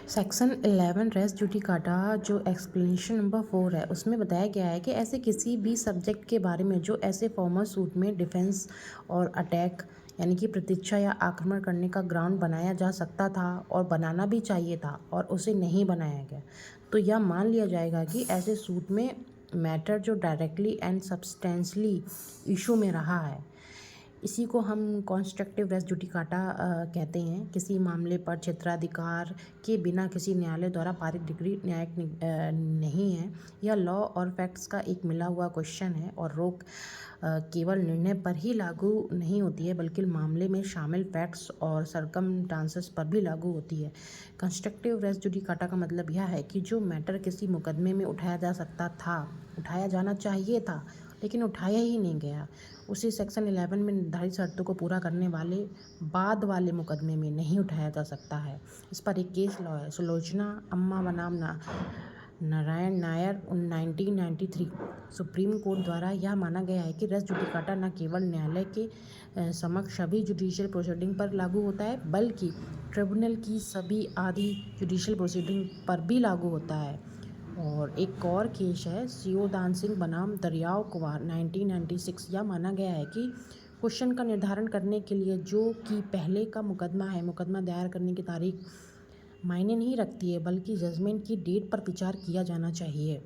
Section 11 race judicata जो explanation number 4 है उसमें बताया गया है कि ऐसे किसी भी सब्जेक्ट के बारे में जो ऐसे फॉर्मल सूट में डिफेंस और अटैक यानी कि प्रतीक्षा या आक्रमण करने का ग्राउंड बनाया जा सकता था और बनाना भी चाहिए था और उसे नहीं बनाया गया, तो यह मान लिया जाएगा कि ऐसे सूट में मैटर जो डायरेक्टली एंड सब्सटेंशली इशू में रहा है। इसी को हम कॉन्स्ट्रक्टिव रेस जुडिकाटा कहते हैं। किसी मामले पर क्षेत्राधिकार के बिना किसी न्यायालय द्वारा पारित डिग्री न्यायिक नहीं है। यह लॉ और फैक्ट्स का एक मिला हुआ क्वेश्चन है और रोक केवल निर्णय पर ही लागू नहीं होती है बल्कि मामले में शामिल फैक्ट्स और सरकमस्टांसेस पर भी लागू होती है। कंस्ट्रक्टिव रेस जुडिकाटा का मतलब यह है कि जो मैटर किसी मुकदमे में उठाया जा सकता था, उठाया जाना चाहिए था, लेकिन उठाया ही नहीं गया, उसी सेक्शन 11 में निर्धारित शर्तों को पूरा करने वाले बाद वाले मुकदमे में नहीं उठाया जा सकता है। इस पर एक केस लॉ है, सुलोचना अम्मा बनाम नारायण नायर 1993। सुप्रीम कोर्ट द्वारा यह माना गया है कि रेस जुडिकाटा न केवल न्यायालय के समक्ष सभी जुडिशियल प्रोसीडिंग पर लागू होता है बल्कि ट्रिब्यूनल की सभी आदि जुडिशियल प्रोसीडिंग पर भी लागू होता है। और एक और केस है सियोदान सिंह बनाम दरियाव कुमार 1996। यह माना गया है कि क्वेश्चन का निर्धारण करने के लिए जो कि पहले का मुकदमा है, मुकदमा दायर करने की तारीख मायने नहीं रखती है बल्कि जजमेंट की डेट पर विचार किया जाना चाहिए।